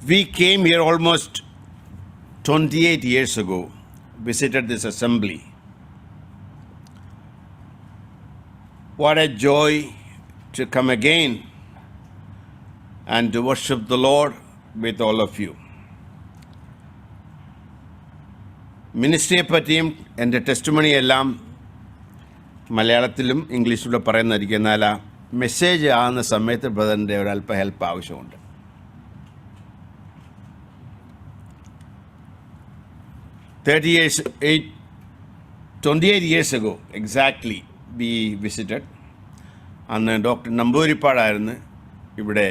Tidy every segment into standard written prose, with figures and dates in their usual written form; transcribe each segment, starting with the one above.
We came here almost 28 years ago, visited this assembly. What a joy to come again and to worship the Lord with all of you. മിനിസ്ട്രിയെ പറ്റിയും എൻ്റെ testimony എല്ലാം മലയാളത്തിലും ഇംഗ്ലീഷിലൂടെ പറയുന്നതായിരിക്കും. എന്നാൽ ആ message ആകുന്ന സമയത്ത് ബ്രദറിൻ്റെ ഒരല്പം ഹെൽപ്പ് ആവശ്യമുണ്ട്. 28 years ago exactly we visited. അന്ന് ഡോക്ടർ നമ്പൂരിപ്പാടായിരുന്നു ഇവിടെ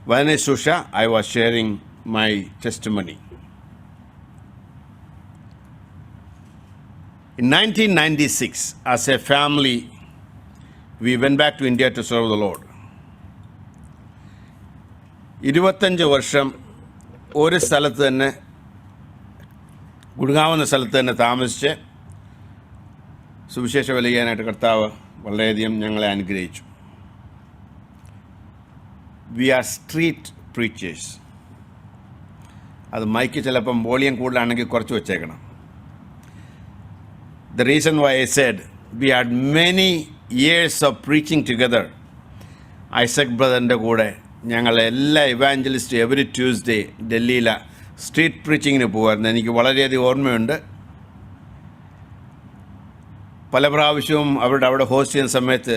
വചനശുശ്രൂഷ. I was sharing my testimony. In 1996, as a family, we went back to India to serve the Lord. 25 വർഷം ഒരു സ്ഥലത്ത് തന്നെ, ഗുഡ്ഗാവ് എന്ന സ്ഥലത്ത് തന്നെ താമസിച്ച് സുവിശേഷ വലിയാനായിട്ട് കർത്താവ് വളരെയധികം ഞങ്ങളെ അനുഗ്രഹിച്ചു. We are street preachers. അത് മൈക്ക് ചിലപ്പം വോളിയം കൂടുതലാണെങ്കിൽ കുറച്ച് വെച്ചേക്കണം. The reason why I said we had many years of preaching together. Isaac ബ്രദറിൻ്റെ കൂടെ ഞങ്ങൾ എല്ലാ ഇവാഞ്ചലിസ്റ്റ് എവറി ട്യൂസ്ഡേ ഡൽഹിയിലെ സ്ട്രീറ്റ് പ്രീച്ചിങ്ങിന് പോകുമായിരുന്നു. എനിക്ക് വളരെയധികം ഓർമ്മയുണ്ട്. പല പ്രാവശ്യവും അവിടെ ഹോസ്റ്റ് ചെയ്യുന്ന സമയത്ത്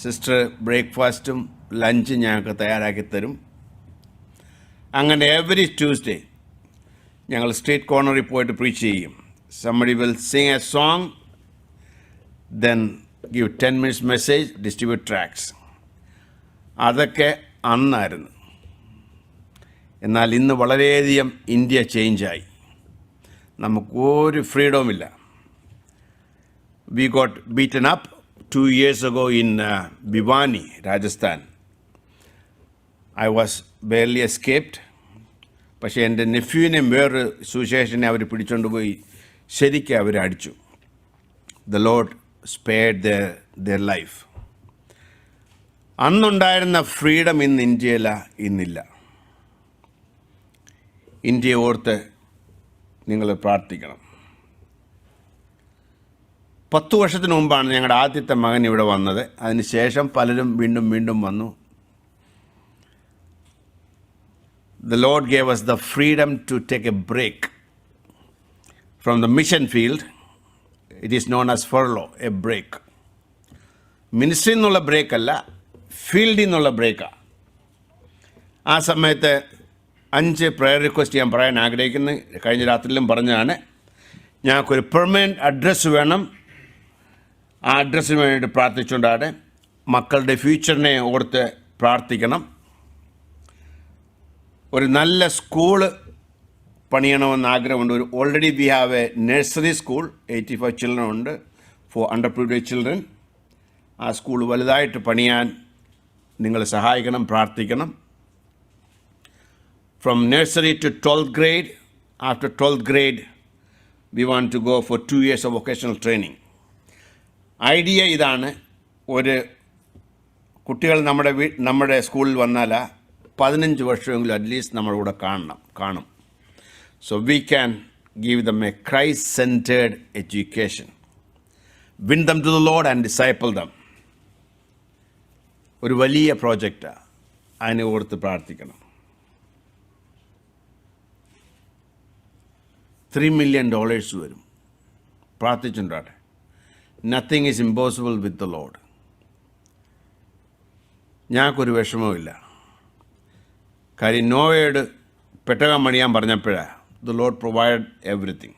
സിസ്റ്റർ ബ്രേക്ക്ഫാസ്റ്റും ലഞ്ചും ഞങ്ങൾക്ക് തയ്യാറാക്കി തരും. അങ്ങനെ എവറി ട്യൂസ്ഡേ ഞങ്ങൾ സ്ട്രീറ്റ് കോർണറിൽ പോയിട്ട് പ്രീച്ച് ചെയ്യും. Somebody will sing a song, then give 10 minutes message, distribute tracts. അതൊക്കെ അന്നായിരുന്നു. എന്നാൽ ഇന്ന് വളരെയധികം ഇന്ത്യ ചേഞ്ചായി. നമുക്കൊരു ഫ്രീഡവുമില്ല. We got beaten up 2 years ago in Bhiwani, Rajasthan. I was barely escaped. പക്ഷേ എൻ്റെ നെഫ്യൂവിനെയും വേറൊരു സുവിശേഷനെ അവർ പിടിച്ചുകൊണ്ട് പോയി ശരിക്കും അവരെ അടിച്ചു. The Lord spared their life. അന്നുണ്ടായിരുന്ന ഫ്രീഡം ഇന്ന് ഇന്നില്ല. ഇന്ത്യയെ ഓർത്ത് നിങ്ങൾ പ്രാർത്ഥിക്കണം. 10 വർഷത്തിന് മുമ്പാണ് ഞങ്ങളുടെ ആദ്യത്തെ മകൻ ഇവിടെ വന്നത്. അതിനുശേഷം പലരും വീണ്ടും വന്നു. The Lord gave us the freedom to take a break from the mission field. It is known as furlough, a break. Ministry എന്നുള്ള ബ്രേക്ക് അല്ല, ഫീൽഡിൽ നിന്നുള്ള ബ്രേക്കാണ്. ആ സമയത്ത് 5 പ്രയർ റിക്വസ്റ്റ് ഞാൻ പറയാൻ ആഗ്രഹിക്കുന്നു. കഴിഞ്ഞ രാത്രിയിലും പറഞ്ഞതാണ്. ഞങ്ങൾക്കൊരു പെർമനൻറ്റ് അഡ്രസ്സ് വേണം. ആ അഡ്രസ്സിന് വേണ്ടിയിട്ട് പ്രാർത്ഥിച്ചുകൊണ്ടാണ്. മക്കളുടെ ഫ്യൂച്ചറിനെ ഓർത്ത് പ്രാർത്ഥിക്കണം. ഒരു നല്ല സ്കൂള് പണിയണമെന്ന് ആഗ്രഹമുണ്ട്. Already we have a nursery school, 85 children ഉണ്ട് ഫോർ അണ്ടർ പ്രിവിലേജ് ചിൽഡ്രൻ. ആ സ്കൂൾ വലുതായിട്ട് പണിയാൻ നിങ്ങൾ സഹായിക്കണം, പ്രാർത്ഥിക്കണം. From nursery to 12th grade. After 12th grade we want to go for 2 years of vocational training. Idea ഇതാണ്. ഒരു കുട്ടികൾ നമ്മുടെ സ്കൂളിൽ വന്നാൽ 15 വർഷമെങ്കിലും അറ്റ്ലീസ്റ്റ് നമ്മുടെ കൂടെ കാണും. So we can give them a Christ-centered education. Win them to the Lord and disciple them. ഒരു വലിയ പ്രോജക്റ്റാണ്. അതിനെ ഓർത്ത് പ്രാർത്ഥിക്കണം. $3 million വരും. പ്രാർത്ഥിച്ചുണ്ടാട്ടെ. Nothing is impossible with the Lord. ഞങ്ങൾക്കൊരു വിഷമവുമില്ല. കാര്യം നോവയോട് പെട്ടകം പണിയാൻ പറഞ്ഞപ്പോഴാണ് the Lord provided everything.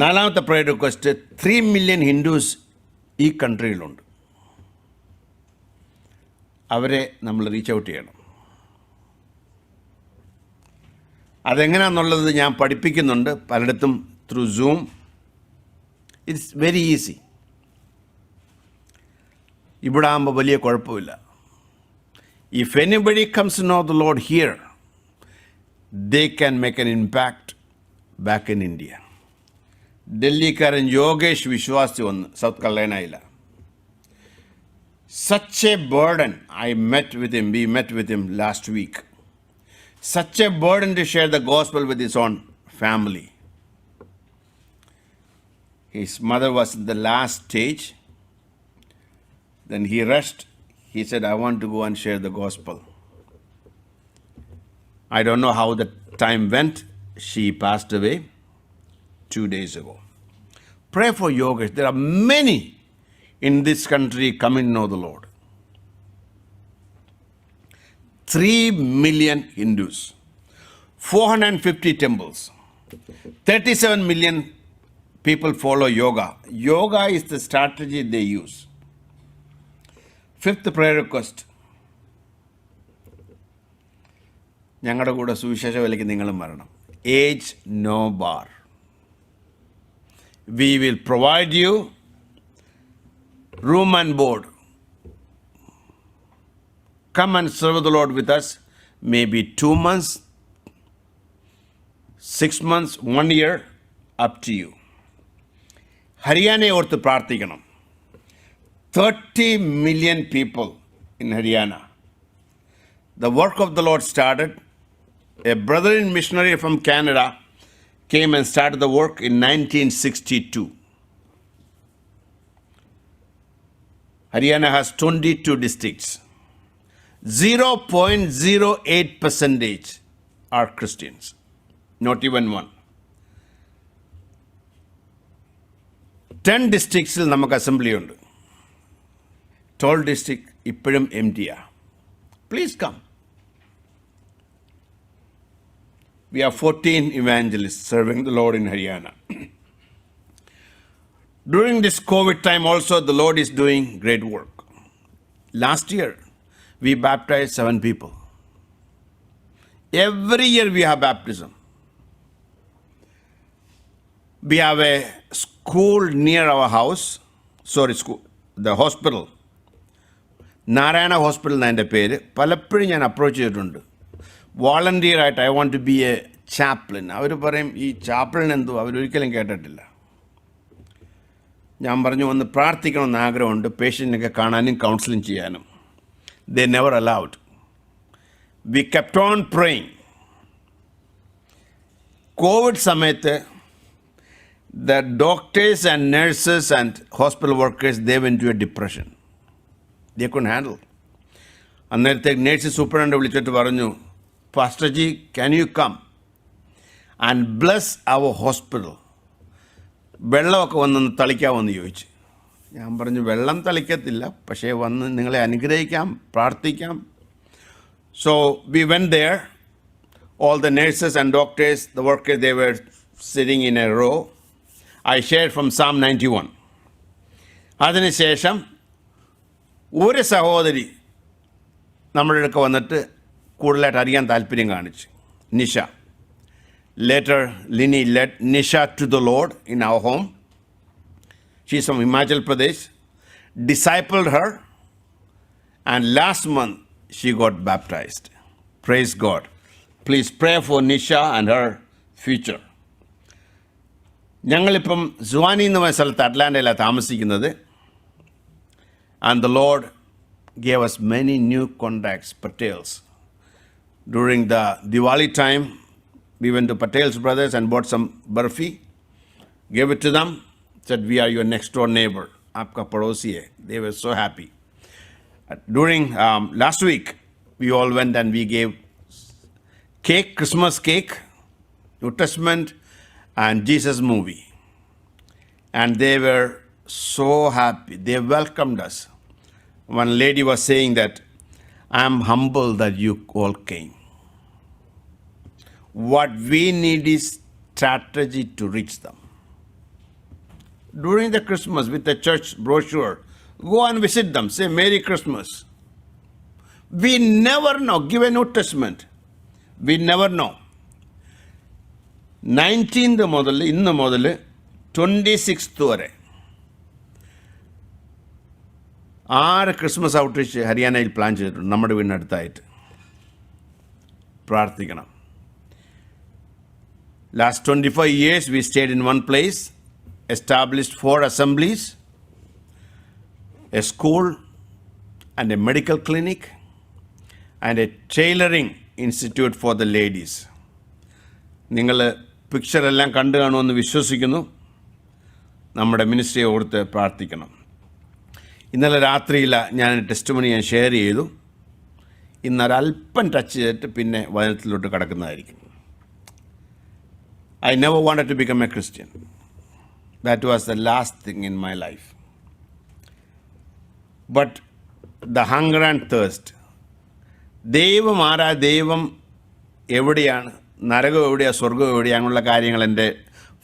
4th prayer request, 3 million Hindus ഈ കൺട്രിയിലുണ്ട്. അവരെ നമ്മൾ റീച്ച് ഔട്ട് ചെയ്യണം. അതെങ്ങനെയാണെന്നുള്ളത് ഞാൻ പഠിപ്പിക്കുന്നുണ്ട് പലയിടത്തും through zoom. It's very easy. ഇവിടെ ആകുമ്പോൾ വലിയ കുഴപ്പമില്ല. If anybody comes to know the Lord here, they can make an impact back in India. ഡൽഹിക്കാരൻ Yogesh വിശ്വാസി വന്ന് south കരോളൈനയിലാണ്. Such a burden. We met with him last week. Such a burden to share the gospel with his own family. His mother was in the last stage. Then he rushed. He said, I want to go and share the gospel. I don't know how the time went. She passed away 2 days ago. Pray for Yogesh. There are many in this country coming to know the Lord. 3 million Hindus, 450 temples, 37 million people follow yoga. Yoga is the strategy they use. Fifth prayer request. ഞങ്ങളുടെ കൂടെ സുവിശേഷ വിലയ്ക്ക് നിങ്ങളും വരണം. Age no bar. We will provide you room and board. Come and serve the Lord with us. Maybe 2 months, 6 months, 1 year, up to you. ഹരിയാനയെ ഓർത്ത് പ്രാർത്ഥിക്കണം. 30 million people in Haryana. The work of the Lord started. A brethren missionary from Canada came and started the work in 1962. Haryana has 22 districts. 0.08% are Christians. Not even one. 10 districts namak assembly undu. 12 district ippozhum empty. Please come. We have 14 evangelists serving the Lord in Haryana. During this COVID time also, the Lord is doing great work. Last year, we baptized 7 people. Every year we have baptism. We have a school near our house. The hospital. Narayana Hospital എന്നാ പേര്. പലപ്പോഴും ഞാൻ approach ചെയ്തിട്ടുണ്ട്. Volunteer ആയിട്ട് I want to be a chaplain. അവർ പറയും ഈ Chaplin എന്തോ അവരൊരിക്കലും കേട്ടിട്ടില്ല. ഞാൻ പറഞ്ഞു ഒന്ന് പ്രാർത്ഥിക്കണമെന്ന് ആഗ്രഹമുണ്ട്, പേഷ്യൻറ്റിനൊക്കെ കാണാനും കൗൺസിലിംഗ് ചെയ്യാനും. They never allowed. We kept on praying. COVID സമയത്ത് the doctors and nurses and hospital workers, they went into a depression. They couldn't handle. അന്നേരത്തേക്ക് നേഴ്സ് സൂപ്രണ്ട് വിളിച്ചിട്ട് പറഞ്ഞു, Pastor Ji, can you come and bless our hospital? വെള്ളമൊക്കെ വന്ന് തളിക്കാമെന്ന് ചോദിച്ചു. ഞാൻ പറഞ്ഞു വെള്ളം തളിക്കത്തില്ല, പക്ഷേ വന്ന് നിങ്ങളെ അനുഗ്രഹിക്കാം, പ്രാർത്ഥിക്കാം. So we went there. All the nurses and doctors, the workers, they were sitting in a row. I shared from Psalm 91. അതിനുശേഷം ഒരു സഹോദരി നമ്മുടെ അടുക്ക വന്നിട്ട് കൂടുതലായിട്ട് അറിയാൻ താല്പര്യം കാണിച്ചു. Nisha. Later, Lini led Nisha to the Lord in our home. She's from Himachal Pradesh. Discipled her. And last month, she got baptized. Praise God. Please pray for Nisha and her future. ഞങ്ങളിപ്പം സുവാനി എന്ന സ്ഥലത്ത് അറ്റ്ലാന്റയിലാണ് താമസിക്കുന്നത്. And the Lord gave us many new contacts, Patels. During the Diwali time, we went to Patel's brothers and bought some barfi, gave it to them, said, we are your next door neighbor. Aapka padosi hai. They were so happy. During last week, we all went and we gave cake, Christmas cake, New Testament, and Jesus movie. And they were so happy. They welcomed us. One lady was saying that, I am humbled that you all came. What we need is strategy to reach them. During the Christmas with the church brochure, go and visit them. Say, Merry Christmas. We never know. Give a New Testament. We never know. 19th മുതൽ ഇന്ന് മുതൽ 26th വരെ 6 Christmas outreach ഹരിയാനയിൽ plan ചെയ്തിട്ടുണ്ട്. നമ്മുടെ വീടിനടുത്തായിട്ട്. പ്രാർത്ഥിക്കണം. Last 25 years, we stayed in one place, established 4 assemblies, a school, and a medical clinic and a tailoring institute for the ladies. നിങ്ങൾ പിക്ചറെല്ലാം കണ്ടു കാണുമെന്ന് വിശ്വസിക്കുന്നു. നമ്മുടെ മിനിസ്ട്രിയെ ഓർത്ത് പ്രാർത്ഥിക്കണം. ഇന്നലെ രാത്രിയിൽ ഞാൻ ടെസ്റ്റിമണി ഷെയർ ചെയ്തു. ഇന്നൊരല്പം ടച്ച് ചെയ്തിട്ട് പിന്നെ വചനത്തിലോട്ട് കടക്കുന്നതായിരിക്കും. I never wanted to become a Christian. That was the last thing in my life. But the hunger and thirst, ദൈവം ആരാ, ദൈവം എവിടെയാണ്, നരകം എവിടെയാണ്, സ്വർഗം എവിടെയാണുള്ള കാര്യങ്ങൾ എൻ്റെ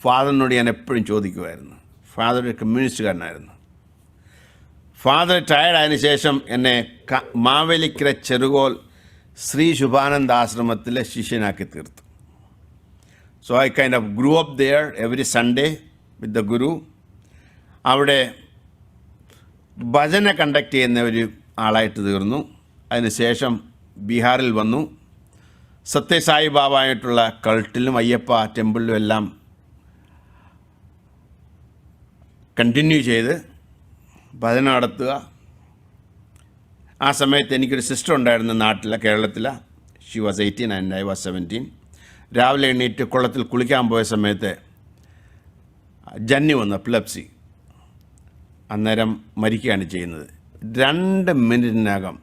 ഫാദറിനോട് ഞാൻ എപ്പോഴും ചോദിക്കുമായിരുന്നു. ഫാദർ ഒരു കമ്മ്യൂണിസ്റ്റുകാരനായിരുന്നു. ഫാദർ ടയർഡായതിനു ശേഷം എന്നെ മാവേലിക്കര ചെറുകോൽ ശ്രീ ശുഭാനന്ദ ആശ്രമത്തിലെ ശിഷ്യനാക്കി തീർത്തു. So I kind of grew up there every Sunday with the Guru. അവിടെ ഭജന കണ്ടക്ട് ചെയ്യുന്ന ഒരു ആളായിട്ട് തീർന്നു. അതിനുശേഷം ബീഹാറിൽ വന്നു. സത്യസായി ബാബായിട്ടുള്ള കൾട്ടിലും അയ്യപ്പ ടെമ്പിളിലും എല്ലാം കണ്ടിന്യൂ ചെയ്ത് ഭജന നടത്തുക. ആ സമയത്ത് എനിക്കൊരു സിസ്റ്റർ ഉണ്ടായിരുന്നു നാട്ടിൽ, കേരളത്തിൽ. She was 18 and I was 17. രാവിലെ എണ്ണീറ്റ് കുളത്തിൽ കുളിക്കാൻ പോയ സമയത്ത് ജന്നി വന്നു, എപ്പിലെപ്സി. അന്നേരം മരിക്കുകയാണ് ചെയ്യുന്നത്. 2 മിനിറ്റിനകം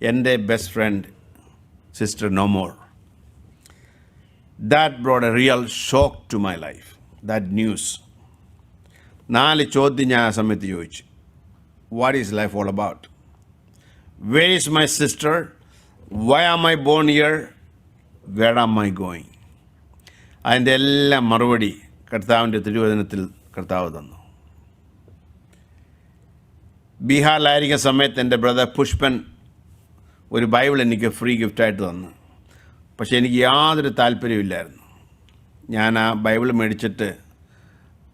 എൻ്റെ best friend sister no more. That brought a real shock to my life, that news. 4 ചോദ്യം ഞാൻ ആ സമയത്ത് ചോദിച്ചു. What is life all about? Where is my sister? Why am I born here? Where am I going? അതിൻ്റെ എല്ലാം മറുപടി കർത്താവിൻ്റെ തിരുവചനത്തിൽ കർത്താവ് തന്നു. ബീഹാറിലായിരിക്കുന്ന സമയത്ത് എൻ്റെ ബ്രദർ പുഷ്പൻ ഒരു ബൈബിൾ എനിക്ക് ഫ്രീ ഗിഫ്റ്റായിട്ട് തന്നു. പക്ഷേ എനിക്ക് യാതൊരു താല്പര്യമില്ലായിരുന്നു. ഞാൻ ആ ബൈബിൾ മേടിച്ചിട്ട്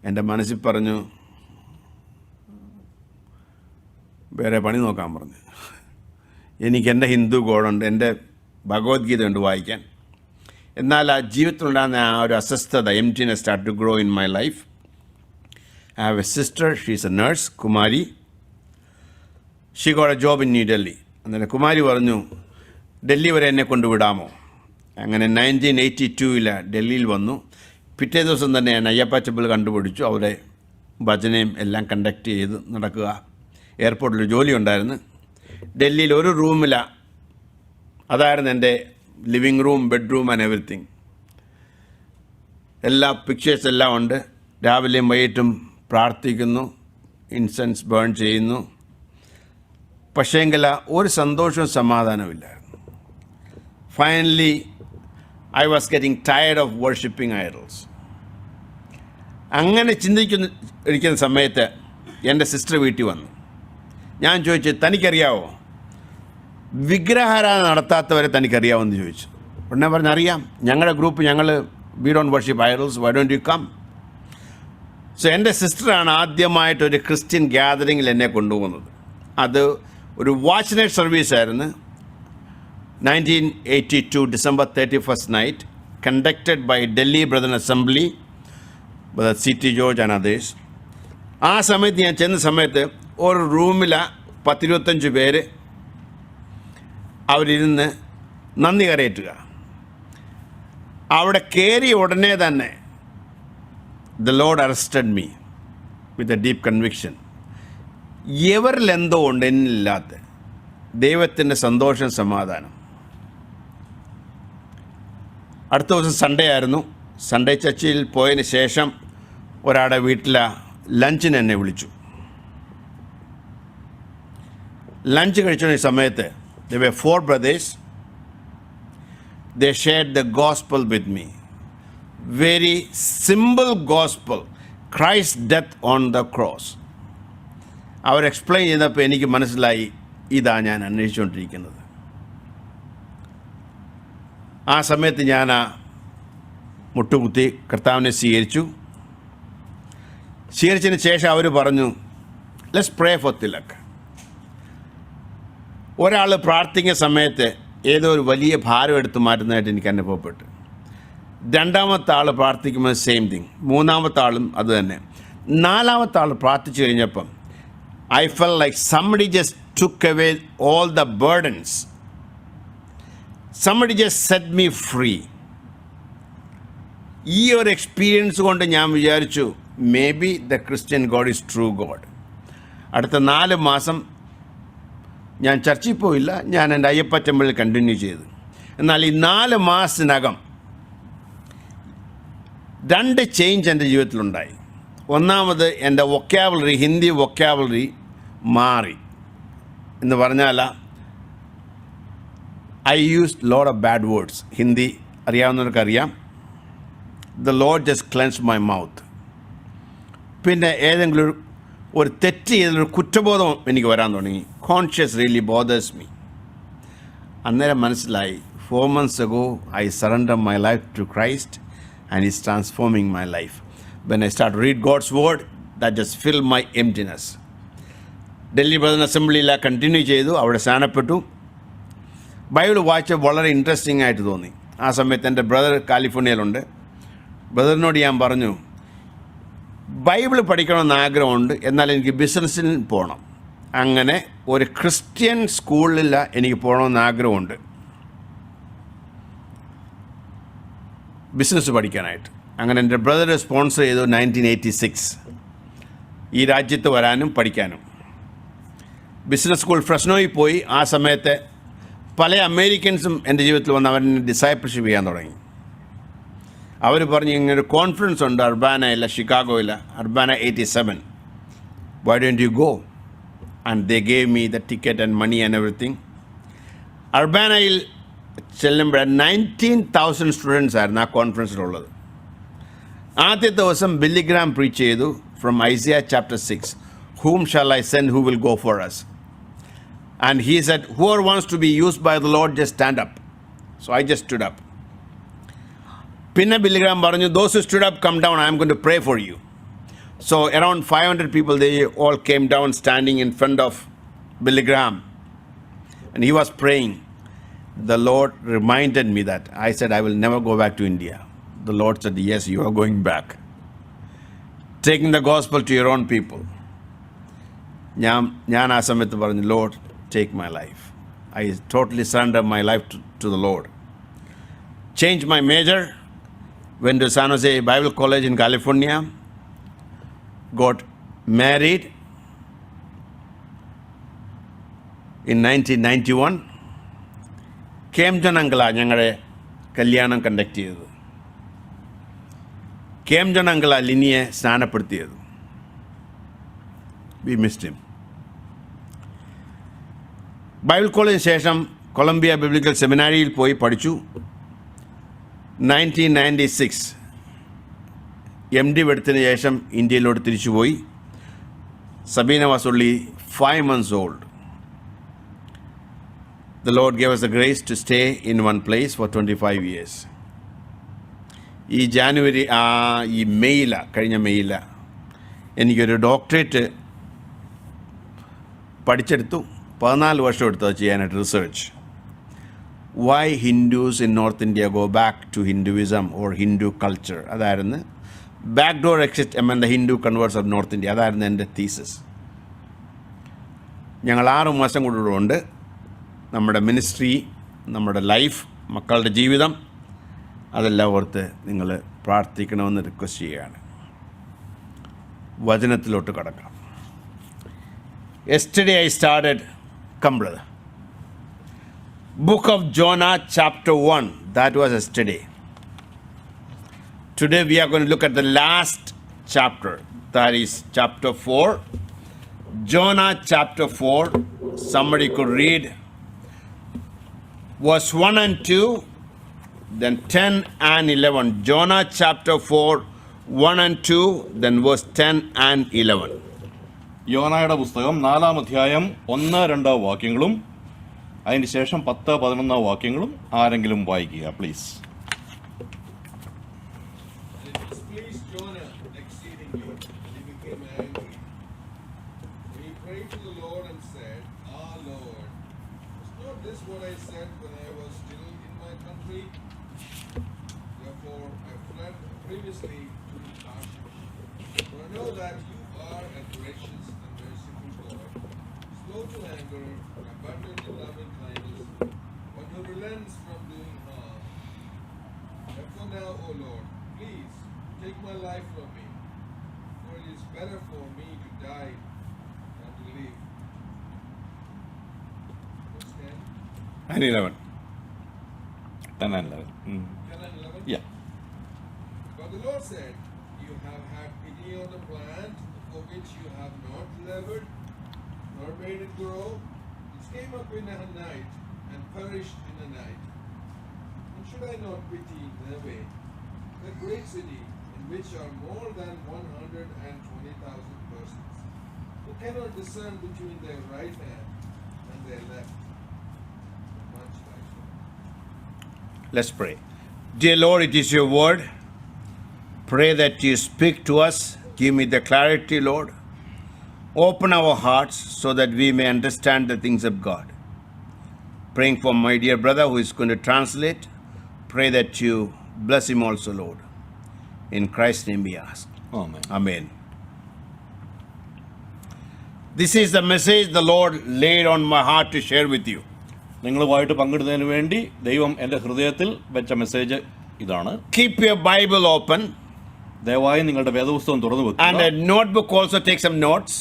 എൻ്റെ മനസ്സിൽ പറഞ്ഞു, വേറെ പണി നോക്കാൻ പറഞ്ഞു. എനിക്ക് എൻ്റെ ഹിന്ദു ഗോഡുണ്ട്, എൻ്റെ ഭഗവത്ഗീത ഉണ്ട് വായിക്കാൻ. എന്നാൽ ആ ജീവിതത്തിലുണ്ടാകുന്ന ആ ഒരു അസ്വസ്ഥത, emptiness start to grow in my life. I have a sister, she is a nurse, Kumari. She got a job in New Delhi. അന്നേരം കുമാരി പറഞ്ഞു, ഡൽഹി വരെ എന്നെ കൊണ്ടുവിടാമോ? അങ്ങനെ 1982 ഡൽഹിയിൽ വന്നു. പിറ്റേ ദിവസം തന്നെ ഞാൻ അയ്യപ്പ ടെമ്പിൾ കണ്ടുപിടിച്ചു. അവിടെ ഭജനയും എല്ലാം കണ്ടക്ട് ചെയ്ത് നടക്കുക. എയർപോർട്ടിൽ ജോലി ഉണ്ടായിരുന്നു. ഡൽഹിയിൽ ഒരു റൂമിലാണ്, അതായിരുന്നു എൻ്റെ living room, bedroom and everything. എല്ലാ പിക്ചേഴ്സ് എല്ലാം ഉണ്ട്. രാവിലെയും വൈകിട്ടും പ്രാർത്ഥിക്കുന്നു, ഇൻസെൻസ് ബേൺ ചെയ്യുന്നു. പക്ഷേങ്കിൽ ഒരു സന്തോഷവും സമാധാനമില്ലായിരുന്നു. Finally I was getting tired of worshipping idols. അങ്ങനെ ഇരിക്കുന്ന സമയത്ത് എൻ്റെ സിസ്റ്റർ വീട്ടിൽ വന്നു. ഞാൻ ചോദിച്ചു, തനിക്കറിയാവോ വിഗ്രഹാരാധന നടത്താത്തവരെ തനിക്കറിയാമെന്ന് ചോദിച്ചു. ഉടനെ പറഞ്ഞു, അറിയാം, ഞങ്ങളുടെ group we don't worship idols, why don't you come? So എൻ്റെ സിസ്റ്ററാണ് ആദ്യമായിട്ടൊരു ക്രിസ്ത്യൻ ഗ്യാതറിങ്ങിൽ എന്നെ കൊണ്ടുപോകുന്നത്. അത് ഒരു വാച്ച് നൈറ്റ് സർവീസ് ആയിരുന്നു. 1982 December 31st night, conducted by Delhi Brethren Assembly, Brother C.T. George and others. ആ സമയത്ത് ഞാൻ ചെന്ന സമയത്ത് ഒരു റൂമിൽ 10-25 പേര് അവരിരുന്ന് നന്ദി കരയറ്റുക. അവിടെ കയറിയ ഉടനെ തന്നെ the Lord arrested me with a deep conviction. എവരിലെന്തോ ഉണ്ട് എന്നില്ലാത്ത ദൈവത്തിൻ്റെ സന്തോഷം, സമാധാനം. അടുത്ത ദിവസം സൺഡേ ആയിരുന്നു. സൺഡേ ചർച്ചിൽ പോയതിന് ശേഷം ഒരാളുടെ വീട്ടിലെ ലഞ്ചിന് എന്നെ വിളിച്ചു. ലഞ്ച് കഴിച്ച സമയത്ത് there were 4 brothers. They shared the gospel with me. Very simple gospel. Christ's death on the cross. അവർ എക്സ്പ്ലെയിൻ ചെയ്തപ്പോൾ എനിക്ക് മനസ്സിലായി, ഇതാ ഞാൻ അന്വേഷിച്ചുകൊണ്ടിരിക്കുന്നത്. ആ സമയത്ത് ഞാൻ മുട്ടുകുത്തി കർത്താവിനെ സ്വീകരിച്ചു. സ്വീകരിച്ചതിന് ശേഷം അവർ പറഞ്ഞു, ലെറ്റ്സ് പ്രേ ഫോർ തിലക്. ഒരാൾ പ്രാർത്ഥിക്കുന്ന സമയത്ത് ഏതോ ഒരു വലിയ ഭാരം എടുത്ത് മാറ്റുന്നതായിട്ട് എനിക്ക് അനുഭവപ്പെട്ടു. രണ്ടാമത്തെ ആൾ പ്രാർത്ഥിക്കുമ്പോൾ സെയിം തിങ്. മൂന്നാമത്തെ ആളും അത് തന്നെ. നാലാമത്തെ ആൾ പ്രാർത്ഥിച്ചു കഴിഞ്ഞപ്പം I felt like somebody just took away all the burdens. Somebody just set me free. ഈ ഒരു എക്സ്പീരിയൻസ് കൊണ്ട് ഞാൻ വിചാരിച്ചു may be the Christian God is true God. അടുത്ത 4 മാസം ഞാൻ ചർച്ചിൽ പോയില്ല, ഞാൻ എൻ്റെ അയ്യപ്പ ടെമ്പിളിൽ കണ്ടിന്യൂ ചെയ്തു. എന്നാൽ ഈ 4 മാസത്തിനകം 2 ചേഞ്ച് എൻ്റെ ജീവിതത്തിലുണ്ടായി. ഒന്നാമത് എൻ്റെ വൊക്കാബുലറി, ഹിന്ദി വൊക്കാബുലറി മാറി. എന്ന് പറഞ്ഞാൽ I use lot of bad words. Hindi അറിയാവുന്നവർക്കറിയാം. The lord just cleanse my mouth. പിന്നെ ഏതെങ്കിലും ഒരു തെറ്റ് ചെയ്തൊരു കുറ്റബോധം എനിക്ക് വരാൻ തുടങ്ങി. Conscious really bothers me. അന്നേരം മനസ്സിലായി 4 months ago I surrendered my life to Christ and He's transforming my life. When I start to read God's word, that just filled my emptiness. Delhi brother അസംബ്ലിയിൽ കണ്ടിന്യൂ ചെയ്തു, അവിടെ സ്ഥാനപ്പെട്ടു. Bible വായിച്ച വളരെ interesting ആയിട്ട് തോന്നി. ആ സമയത്ത് എൻ്റെ ബ്രദർ കാലിഫോർണിയയിലുണ്ട്. ബ്രദറിനോട് ഞാൻ പറഞ്ഞു, ബൈബിൾ പഠിക്കണമെന്ന് ആഗ്രഹമുണ്ട്, എന്നാൽ എനിക്ക് ബിസിനസ്സിൽ പോകണം. അങ്ങനെ ഒരു ക്രിസ്ത്യൻ സ്കൂളിൽ എനിക്ക് പോകണമെന്ന് ആഗ്രഹമുണ്ട്, ബിസിനസ് പഠിക്കാനായിട്ട്. അങ്ങനെ എൻ്റെ ബ്രദർ സ്പോൺസർ ചെയ്തു 1986 ഈ രാജ്യത്ത് വരാനും പഠിക്കാനും. ബിസിനസ് സ്കൂൾ ഫ്രെസ്നോയിൽ പോയി. ആ സമയത്ത് പല അമേരിക്കൻസും എൻ്റെ ജീവിതത്തിൽ വന്ന് അവരെന്നെ ഡിസൈപ്പിൾഷിപ്പ് ചെയ്യാൻ തുടങ്ങി. അവർ പറഞ്ഞു, ഇങ്ങനൊരു കോൺഫറൻസ് ഉണ്ട് അർബാനയില്ല, ഷിക്കാഗോയിൽ, Urbana 87. Why don't you go? And they gave me the ticket and money and everything. അർബാനയിൽ ചെല്ലുമ്പോൾ 19,000 സ്റ്റുഡൻസ് ആയിരുന്നു ആ കോൺഫറൻസിലുള്ളത്. ആദ്യത്തെ ദിവസം ബില്ലിഗ്രാം പ്രീച്ച് ചെയ്തു from Isaiah chapter 6. Whom shall I send who will go for us? And he said, whoever wants to be used by the Lord, just stand up. So I just stood up. Pinna Billigram പറഞ്ഞു, those who stood up, come down, I am going to pray for you. So around 500 people, they all came down standing in front of Billigram. And he was praying. The Lord reminded me that. I said, I will never go back to India. The Lord said, yes, you are going back. Taking the gospel to your own people. ഞാൻ ആ സമയത്ത് പറഞ്ഞു, lord take my life. I totally surrender my life to the lord. Change my major, went to San Jose Bible college in California, got married in 1991. കേംജൻ അങ്കിളാണ് ഞങ്ങളുടെ കല്യാണം conduct ചെയ്തത്. കേംജൻ അങ്കിളാണ് ലിനിയെ സ്നാനപ്പെടുത്തിയത്. We missed him. ബൈബിൾ കോളേജിന് ശേഷം കൊളംബിയ ബിബ്ലിക്കൽ സെമിനാരിയിൽ പോയി പഠിച്ചു. 1996 MD എടുത്തതിന് ശേഷം ഇന്ത്യയിലോട്ട് തിരിച്ചുപോയി. Sabina was only 5 months old. The Lord gave us the grace to stay in one place for 25 years. ഈ ജാനുവരി ഈ കഴിഞ്ഞ മെയ്യില എനിക്കൊരു ഡോക്ടറേറ്റ് പഠിച്ചെടുത്തു. 14 വർഷം എടുത്തു അത് ചെയ്യാനായിട്ട് research. Why Hindus in north India go back to Hinduism or Hindu culture. അതായിരുന്നു back door exit among the Hindu converts of north India. അതായിരുന്നു എൻ്റെ തീസിസ്. ഞങ്ങൾ 6 മാസം കൊണ്ടുണ്ട് നമ്മുടെ മിനിസ്ട്രി, നമ്മുടെ ലൈഫ്, മക്കളുടെ ജീവിതം, അതെല്ലാം ഓർത്ത് നിങ്ങൾ പ്രാർത്ഥിക്കണമെന്ന് റിക്വസ്റ്റ് ചെയ്യുകയാണ്. വചനത്തിലോട്ട് കടക്കാം. Yesterday I started, come brother, book of Jonah chapter 1. That was yesterday. Today we are going to look at the last chapter, that is chapter 4. Jonah chapter 4. Somebody could read verse 1 and 2, then 10 and 11. Jonah chapter 4, 1 and 2, then verse 10 and 11. യോനായുടെ പുസ്തകം 4-ാം അധ്യായം 1-2 വാക്യങ്ങളും അതിന് ശേഷം 10-11 വാക്യങ്ങളും ആരെങ്കിലും വായിക്കുക please. to anger, abundant in loving kindness, one who relents from doing harm. Therefore now, O Lord, please take my life from me, for it is better for me to die than to live. Verse 10, And 11. 10 and 11. 10 and 11. Yeah. But the Lord said, you have had pity on the plant for which you have not labored, nor made it grow. It came up in a night and perished in a night. And should I not pity Nineveh, the great city in which are more than 120,000 persons, who cannot discern between their right hand and their left? Much like that. Let's pray. Dear Lord, it is your word. Pray that you speak to us. Give me the clarity, Lord. Open our hearts so that we may understand the things of God. Praying for my dear brother who is going to translate. Pray that you bless him also, Lord. In Christ's name we ask. Amen. Amen. This is the message the Lord laid on my heart to share with you. നിങ്ങളുമായിട്ട് പങ്കിടുന്നതിന് വേണ്ടി ദൈവം എൻ്റെ ഹൃദയത്തിൽ വെച്ച message ഇതാണ്. Keep your Bible open ദയവായി നിങ്ങളുടെ വേദപുസ്തകം തുറന്നു and വെക്കുക. a notebook also. Take some notes.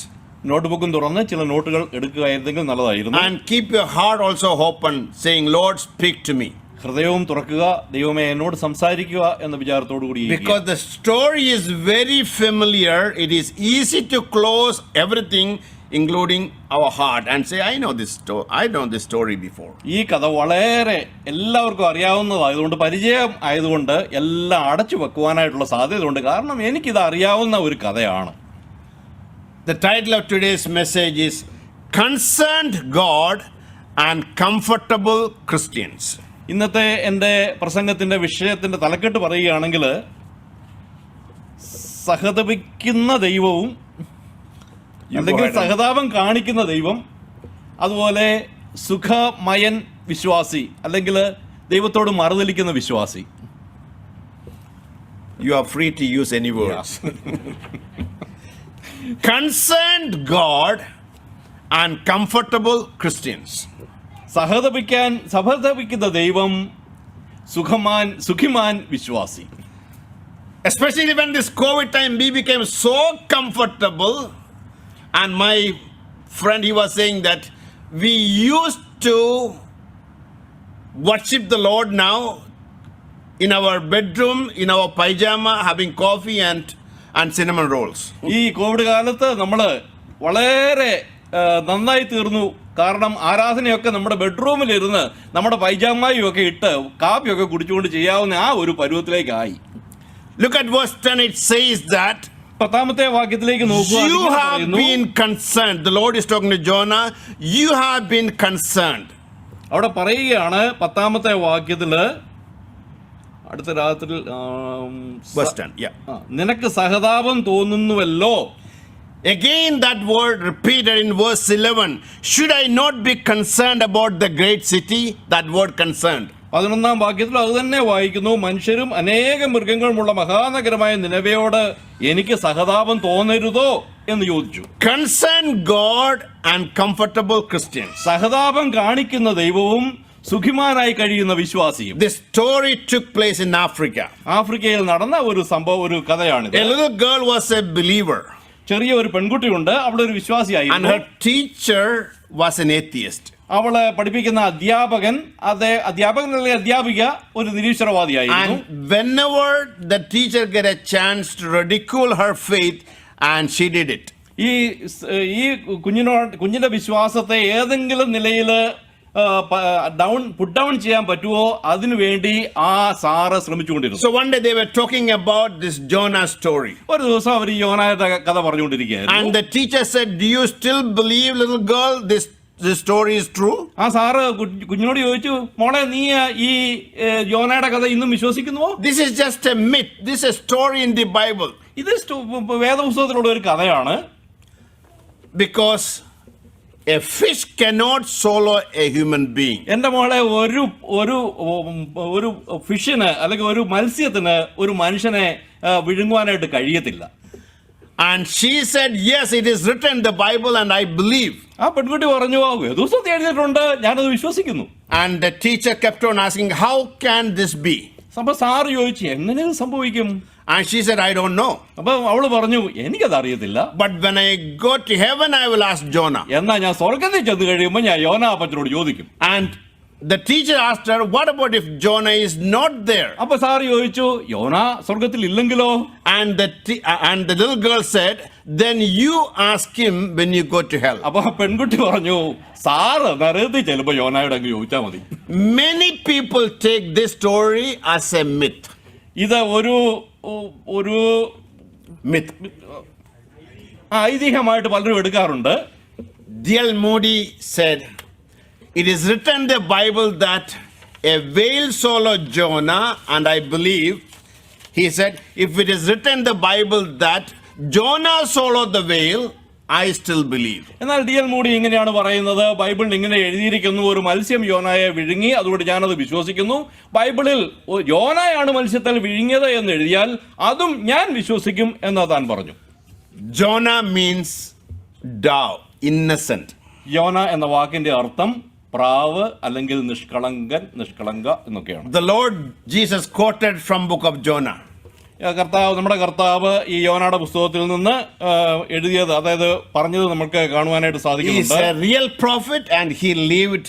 നോട്ട്ബുക്കും തുറന്ന് ചില നോട്ടുകൾ എടുക്കുകയായിരുന്നെങ്കിൽ നല്ലതായിരുന്നു. And keep your heart also open, saying, Lord, speak to me. ഹൃദയവും തുറക്കുക, ദൈവമേ എന്നോട് സംസാരിക്കുക എന്ന വിചാരത്തോടു കൂടി ഇരിക്കുക. Because the story is very familiar, it is easy to close everything, including our heart, and say, I know this story before. ഈ കഥ വളരെ എല്ലാവർക്കും അറിയാവുന്നതായതുകൊണ്ട്, പരിചയം ആയതുകൊണ്ട് എല്ലാം അടച്ചു വെക്കുവാനായിട്ടുള്ള സാധ്യതയുണ്ട്. കാരണം എനിക്കിത് അറിയാവുന്ന ഒരു കഥയാണ്. The title of today's message is Concerned God and Comfortable Christians. ഇന്നത്തെ എൻ്റെ പ്രസംഗത്തിൻ്റെ വിഷയത്തിൻ്റെ തലക്കെട്ട് പറയുകയാണെങ്കിൽ, സഹതപിക്കുന്ന ദൈവവും അല്ലെങ്കിൽ സഹതാപം കാണിക്കുന്ന ദൈവം, അതുപോലെ സുഖമയൻ വിശ്വാസി അല്ലെങ്കിൽ ദൈവത്തോട് മറുതലിക്കുന്ന വിശ്വാസി. You are free to use any words. Concerned God and Comfortable Christians. സഹതപിക്കുന്ന ദൈവം, സുഖിമാൻ വിശ്വാസി. Especially when this COVID time we became so comfortable, and my friend, he was saying that we used to worship the Lord now in our bedroom, in our pajama, having coffee and cinnamon rolls. ഈ Covid കാലത്ത് നമ്മൾ വളരെ നന്നായി തീർന്നു. കാരണം ആരാധനയൊക്കെ നമ്മുടെ ബെഡ്റൂമിലിരുന്ന് നമ്മുടെ പൈജാമയും ഒക്കെ ഇട്ട് കാപ്പിയൊക്കെ കുടിച്ചുകൊണ്ട് ചെയ്യാവുന്ന ആ ഒരു പരുവത്തിലേക്കായി. Look at verse 10, it says that 10ാമത്തെ വാക്യത്തിലേക്ക് നോക്കുക. you have been concerned. The Lord is talking to Jonah. You have been concerned. അവിടെ പറയുകയാണ് 10ാമത്തെ വാക്യത്തില്, അടുത്ത രാത്രി Verse 10, yeah. നിനക്ക് സഹതാപം തോന്നുന്നുവല്ലോ. Again that word repeated in verse 11. Should I not be concerned about the great city? That word concerned. 11ാം വാക്യത്തിൽ അത് തന്നെ വായിക്കുന്നു. മനുഷ്യരും അനേക മൃഗങ്ങളുമുള്ള മഹാനഗരമായ നിനവയോട് എനിക്ക് സഹതാപം തോന്നരുതോ എന്ന് ചോദിച്ചു. Concerned God and comfortable Christians. സഹതാപം കാണിക്കുന്ന ദൈവവും സുഖിമാനായി കഴിയുന്ന വിശ്വാസിയും. This story took place in Africa. ആഫ്രിക്കയിൽ നടന്ന ഒരു കഥയാണിത്. A little girl was a believer. ചെറിയ ഒരു പെൺകുട്ടിയുണ്ട്, അവളൊരു And വിശ്വാസിയായിരുന്നു. her teacher was an atheist. അവളെ പഠിപ്പിക്കുന്ന അധ്യാപിക ഒരു നിരീശ്വരവാദിയായിരുന്നു. And whenever the teacher get a chance to ridicule her faith, and she did it. ഈ കുഞ്ഞിന്റെ വിശ്വാസത്തെ ഏതെങ്കിലും നിലയിൽ പുട്ട് ഡൗൺ ചെയ്യാൻ പറ്റുമോ അതിനു വേണ്ടി ആ sir ശ്രമിച്ചുകൊണ്ടിരുന്നു. So one day they were talking about this Jonah story. ഒരു ദിവസം അവർ ഈ യോനായുടെ കഥ പറഞ്ഞുകൊണ്ടിരിക്കുകയായിരുന്നു. And the teacher said, do you still believe, little girl, this story is true? ആ സാറ് കുഞ്ഞിനോട് ചോദിച്ചു, മോളെ നീ ഈ യോനയുടെ കഥ ഇന്നും വിശ്വസിക്കുന്നുവോ? This is just a myth. This is a story in the Bible. ഇത് വേദപുസ്തകത്തിലുള്ള ഒരു കഥയാണ്. Because a fish cannot swallow a human being. എന്റെ മോളെ ഒരു ഫിഷിന് അല്ലെങ്കിൽ ഒരു മത്സ്യത്തിന് ഒരു മനുഷ്യനെ വിഴുങ്ങുവാനായിട്ട് കഴിയത്തില്ല. And she said, yes, it is written in the Bible and I believe. ആ പെൺകുട്ടി പറഞ്ഞു, വേദപുസ്തകത്തിൽ എഴുതിയിട്ടുണ്ട്, ഞാനത് വിശ്വസിക്കുന്നു. And the teacher kept on asking, how can this be? അപ്പൊ സാറ് ചോദിച്ചു, എങ്ങനെ ഇത് സംഭവിക്കും? And she said, I don't know. അപ്പൊ അവള് പറഞ്ഞു, എനിക്കത് അറിയത്തില്ല. But when I go to heaven, I will ask Jonah. എന്നാ ഞാൻ സ്വർഗത്തിൽ ചെന്ന് കഴിയുമ്പോൾ ഞാൻ യോനാ അപ്പച്ചനോട് ചോദിക്കും. And the teacher asked her, what about if Jonah is not there? അപ്പൊ സാറ് ചോദിച്ചു, യോനാ സ്വർഗത്തിൽ ഇല്ലെങ്കിലോ? And the little girl said, then you ask him when you go to hell. അപ്പൊ പെൺകുട്ടി പറഞ്ഞു, സാറ് നരകത്തിൽ ചെല്ലുമ്പോ യോനായോട് അങ്ങ് ചോദിച്ചാൽ മതി. Many people take this story as a myth. ഇത് ഒരു Myth. ഐതിഹ്യമായിട്ട് പലരും എടുക്കാറുണ്ട്. D.L. Moody said, it is written in the Bible that a whale swallowed Jonah, and I believe, he said, if it is written in the Bible that Jonah swallowed the whale, I still believe. എന്നാൽ D.L. Moody ഇങ്ങനെയാണ് പറയുന്നത്, ബൈബിളിൽ ഇങ്ങനെ എഴുതിയിരിക്കുന്നു, ഒരു മത്സ്യം യോനായെ വിഴുങ്ങി, അതുകൊണ്ട് ഞാനത് വിശ്വസിക്കുന്നു. ബൈബിളിൽ യോനായാണ് മത്സ്യത്തിൽ വിഴുങ്ങിയത് എന്ന് എഴുതിയാൽ അതും ഞാൻ വിശ്വസിക്കും എന്ന് താൻ പറഞ്ഞു. Jonah means dove, innocent. യോന എന്ന വാക്കിന്റെ അർത്ഥം പ്രാവ് അല്ലെങ്കിൽ നിഷ്കളങ്ക എന്നൊക്കെയാണ്. The Lord Jesus quoted from book of Jonah. നമ്മുടെ കർത്താവ് ഈ യോനയുടെ പുസ്തകത്തിൽ നിന്ന് എഴുതിയത്, അതായത് പറഞ്ഞത് നമുക്ക് കാണുവാനായിട്ട് He is സാധിക്കുന്നുണ്ട്. a real prophet and he lived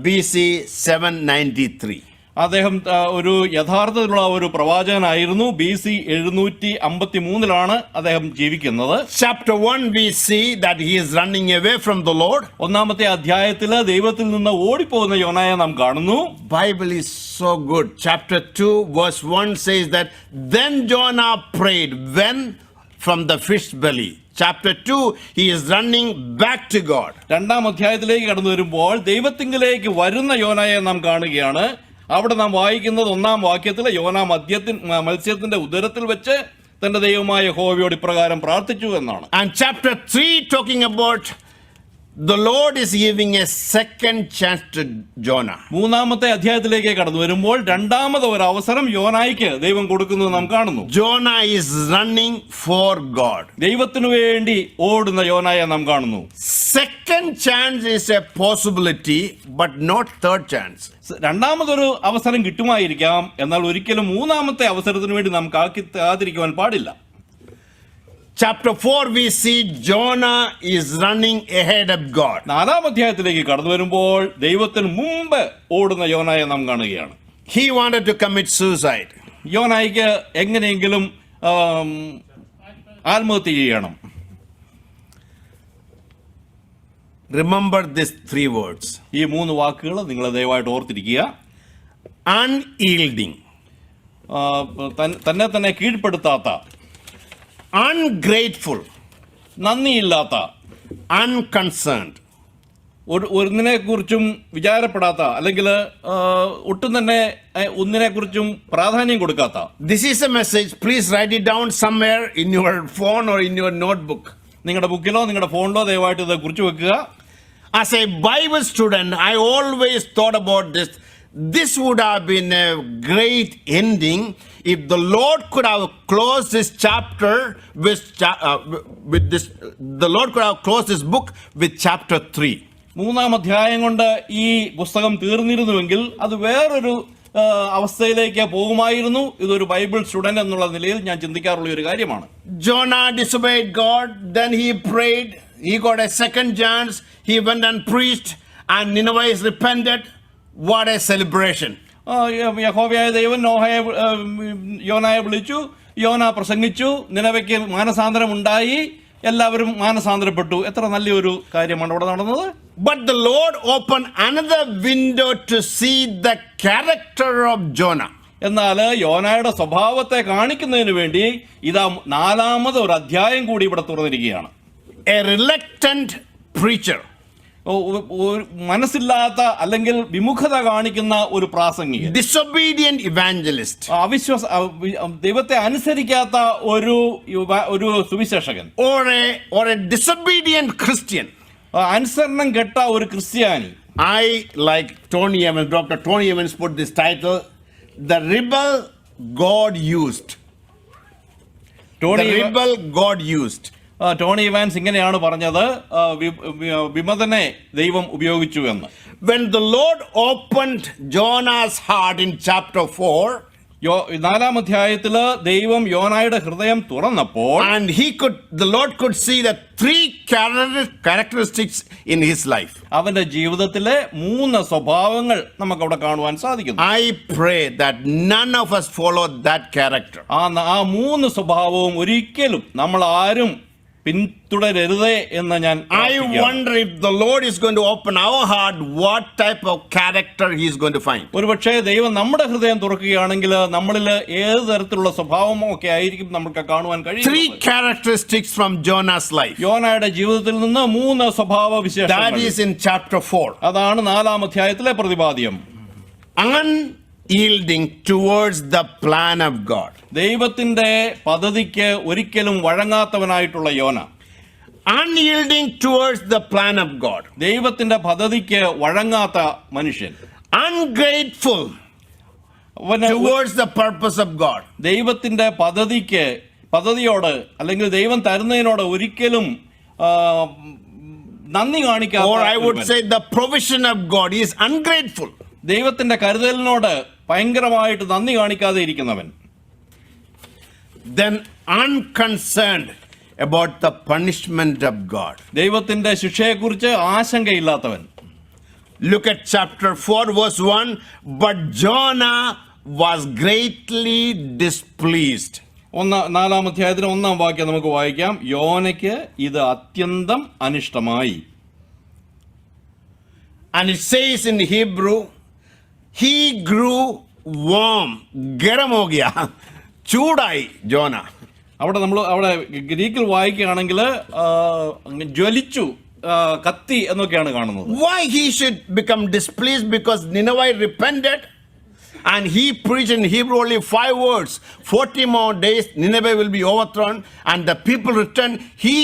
BC 793. അദ്ദേഹം ഒരു യഥാർത്ഥത്തിലുള്ള ഒരു പ്രവാചകനായിരുന്നു. BC 753 അദ്ദേഹം ജീവിക്കുന്നത്. Chapter 1 we see that he is running away from the Lord. ഒന്നാമത്തെ അധ്യായത്തിൽ ദൈവത്തിൽ നിന്ന് ഓടിപ്പോകുന്ന യോനായെ നാം കാണുന്നു. Bible is so good. Chapter 2 verse 1 says that then Jonah prayed when from the fish belly. Chapter 2 he is running back to God. രണ്ടാം അധ്യായത്തിലേക്ക് കടന്നു വരുമ്പോൾ ദൈവത്തിങ്കിലേക്ക് വരുന്ന യോനായെ നാം കാണുകയാണ്. അവിടെ നാം വായിക്കുന്നത് ഒന്നാം വാക്യത്തിൽ, യോന മത്സ്യത്തിന്റെ ഉദരത്തിൽ വെച്ച് തന്റെ ദൈവമായ യഹോവയോട് ഇപ്രകാരം പ്രാർത്ഥിച്ചു എന്നാണ്. And chapter 3 talking about the Lord is giving a second chance to Jonah. മൂന്നാമത്തെ അധ്യായത്തിലേക്ക് കടന്നു വരുമ്പോൾ രണ്ടാമത് ഒരു അവസരം യോനായിക്ക് ദൈവം കൊടുക്കുന്നത് നാം കാണുന്നു. Jonah is running for God. ദൈവത്തിനു വേണ്ടി ഓടുന്ന യോനായെ നാം കാണുന്നു. Second chance is a possibility but not third chance. രണ്ടാമതൊരു അവസരം കിട്ടുമായിരിക്കാം, എന്നാൽ ഒരിക്കലും മൂന്നാമത്തെ അവസരത്തിന് വേണ്ടി നാം കാത്തിരിക്കുവാൻ പാടില്ല. Chapter 4 we see Jonah is running ahead of God. നാലാം അധ്യായത്തിലേക്ക് കടന്നു വരുമ്പോൾ ദൈവത്തിന് മുമ്പ് ഓടുന്ന യോനായെ നാം കാണുകയാണ്. He wanted to commit suicide. യോനായിക്ക് എങ്ങനെയെങ്കിലും ആത്മഹത്യ ചെയ്യണം. Remember these 3 words. ഈ 3 വാക്കുകൾ നിങ്ങൾ ദയവായിട്ട് ഓർത്തിരിക്കുക. Unyielding, തന്നെ കീഴ്പ്പെടുത്താത്ത, ungrateful, നന്ദിയില്ലാത്ത, unconcerned, ഒന്നിനെ കുറിച്ചും വിചാരപ്പെടാത്ത, അല്ലെങ്കിൽ ഒട്ടും തന്നെ ഒന്നിനെ കുറിച്ചും പ്രാധാന്യം കൊടുക്കാത്ത. This is a message. Please write it down somewhere in your phone or in your notebook. നിങ്ങളുടെ ബുക്കിലോ നിങ്ങളുടെ ഫോണിലോ ദയവായിട്ട് ഇത് കുറിച്ച് വെക്കുക. As a Bible student, I always thought about this. This would have been a great ending if the Lord could have closed this chapter with this. The Lord could have closed this book with chapter 3. മൂന്നാം അധ്യായം കൊണ്ട് ഈ പുസ്തകം തീർന്നിരുന്നുവെങ്കിൽ അത് വേറൊരു അവസ്ഥയിലേക്ക് പോകുമായിരുന്നു. ഇതൊരു ബൈബിൾ സ്റ്റുഡന്റ് എന്നുള്ള നിലയിൽ ഞാൻ ചിന്തിക്കാറുള്ള ഒരു കാര്യമാണ്. Jonah disobeyed God, then he prayed, he got a second chance, he went and preached, and Ninevites repented. What a celebration. യഹോവയായ ദൈവം യോനായെ വിളിച്ചു, യോന പ്രസംഗിച്ചു, നിനവയ്ക്ക് മാനസാന്തരം ഉണ്ടായി, എല്ലാവരും മാനസാന്തരപ്പെട്ടു. എത്ര നല്ലൊരു കാര്യമാണ് അവിടെ നടന്നത്. But the Lord opened another window to see the character of Jonah. എന്നാൽ യോനായുടെ സ്വഭാവത്തെ കാണിക്കുന്നതിന് വേണ്ടി ഇതാ നാലാമത് ഒരു അധ്യായം കൂടി ഇവിടെ തുറന്നിരിക്കുകയാണ്. A reluctant preacher. മനസ്സില്ലാത്ത അല്ലെങ്കിൽ വിമുഖത കാണിക്കുന്ന ഒരു പ്രാസംഗികൻ, disobedient evangelist, ദൈവത്തെ അനുസരിക്കാത്ത ഒരു Suviseshakan, or a disobedient Christian. അനുസരണം കെട്ട ഒരു ക്രിസ്ത്യാനി. I like Tony Evans. Dr. Tony Evans put this title, "The Rebel God Used." Tony the rebel God used. Tony Evans ഇങ്ങനെയാണ് പറഞ്ഞത്, വിമതനെ ദൈവം ഉപയോഗിച്ചു എന്ന്. When the Lord opened Jonah's heart in chapter 4, 4-ാം അധ്യായത്തില് ദൈവം യോനായുടെ ഹൃദയം തുറന്നപ്പോൾ, and the Lord could see the 3 characteristics in his life. അവന്റെ ജീവിതത്തിലെ 3 സ്വഭാവങ്ങൾ നമുക്ക് അവിടെ കാണുവാൻ സാധിക്കുന്നു. I pray that none of us follow that character. ആ 3 സ്വഭാവവും ഒരിക്കലും നമ്മൾ ആരും പിന്തുടരരുതേ എന്ന് ഞാൻ I wonder if the Lord is going to open our heart, what type of character he is going to find. ഒരുപക്ഷേ ദൈവം നമ്മുടെ ഹൃദയം തുറക്കുകയാണെങ്കിൽ നമ്മളിൽ ഏത് തരത്തിലുള്ള സ്വഭാവമോ ഒക്കെ ആയിരിക്കും നമുക്ക് കാണുവാൻ കഴിയും. 3 characteristics from Jonah's life. യോനയുടെ ജീവിതത്തിൽ നിന്ന് 3 സ്വഭാവ That വിശേഷങ്ങൾ. is in chapter 4. അതാണ് 4-ാം അധ്യായത്തിലെ പ്രതിപാദ്യം. Unyielding towards the plan of God. ദൈവത്തിന്റെ പദ്ധതിക്ക് ഒരിക്കലും വഴങ്ങാത്തവനായിട്ടുള്ള യോന. Unyielding towards the plan of God. ദൈവത്തിന്റെ പദ്ധതിക്ക് വഴങ്ങാത്ത മനുഷ്യൻ. Ungrateful towards the purpose of God. ദൈവത്തിന്റെ പദ്ധതിയോട് അല്ലെങ്കിൽ ദൈവം തരുന്നതിനോട് ഒരിക്കലും നന്ദി കാണിക്കാത്ത, Or I would say the provision of God. He is ungrateful. ദൈവത്തിന്റെ കരുതലിനോട് ഭയങ്കരമായിട്ട് നന്ദി കാണിക്കാതെ ഇരിക്കുന്നവൻ. Then unconcerned about the punishment of God. ദൈവത്തിന്റെ ശിക്ഷയെക്കുറിച്ച് ആശങ്കയില്ലാത്തവൻ. Look at chapter 4 verse 1. But Jonah was greatly displeased. 4-ാം അധ്യായത്തിന് 1-ാം വാക്യം നമുക്ക് വായിക്കാം. യോനയ്ക്ക് ഇത് അത്യന്തം അനിഷ്ടമായി. And it says in Hebrew, he grew warm. Garam ho gaya. Chudai Jonah. അവിടെ ഗ്രീക്കിൽ വായിക്കുകയാണെങ്കിൽ ജ്വലിച്ചു, കത്തി എന്നൊക്കെയാണ് കാണുന്നത്. Why he should become displeased? Because Nineveh repented and he preached in Hebrew only 5 words. 40 more days Nineveh will be overthrown and the people returned. He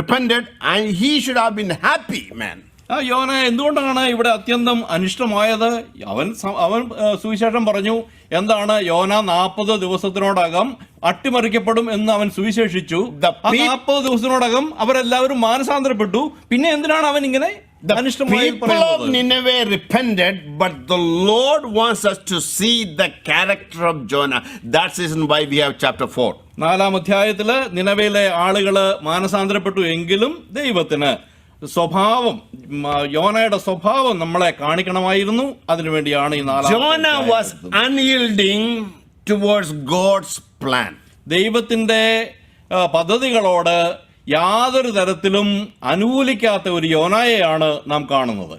repented and he should have been happy, man. യോന എന്തുകൊണ്ടാണ് ഇവിടെ അത്യന്തം അനിഷ്ടമായത്? അവൻ സുവിശേഷം പറഞ്ഞു. എന്താണ്? യോന 40 ദിവസത്തിനോടകം അട്ടിമറിക്കപ്പെടും എന്ന് അവൻ സുവിശേഷിച്ചു. 40 ദിവസത്തിനോടകം അവരെല്ലാവരും മാനസാന്തരപ്പെട്ടു. പിന്നെ എന്തിനാണ് അവൻ ഇങ്ങനെ അനിഷ്ടമായി People of Nineveh repented, but the Lord wants us to see the character of Jonah. That's the reason why we have chapter 4. 4-ാം അധ്യായത്തില് നിനവയിലെ ആളുകള് മാനസാന്തരപ്പെട്ടു എങ്കിലും ദൈവത്തിന് യോനയുടെ സ്വഭാവം നമ്മളെ കാണിക്കണമായിരുന്നു. അതിനുവേണ്ടിയാണ് ഈ 4-ാം. Jonah was unyielding towards God's plan. ദൈവത്തിന്റെ പദ്ധതികളോട് യാതൊരു തരത്തിലും അനുകൂലിക്കാത്ത ഒരു യോനായെയാണ് നാം കാണുന്നത്.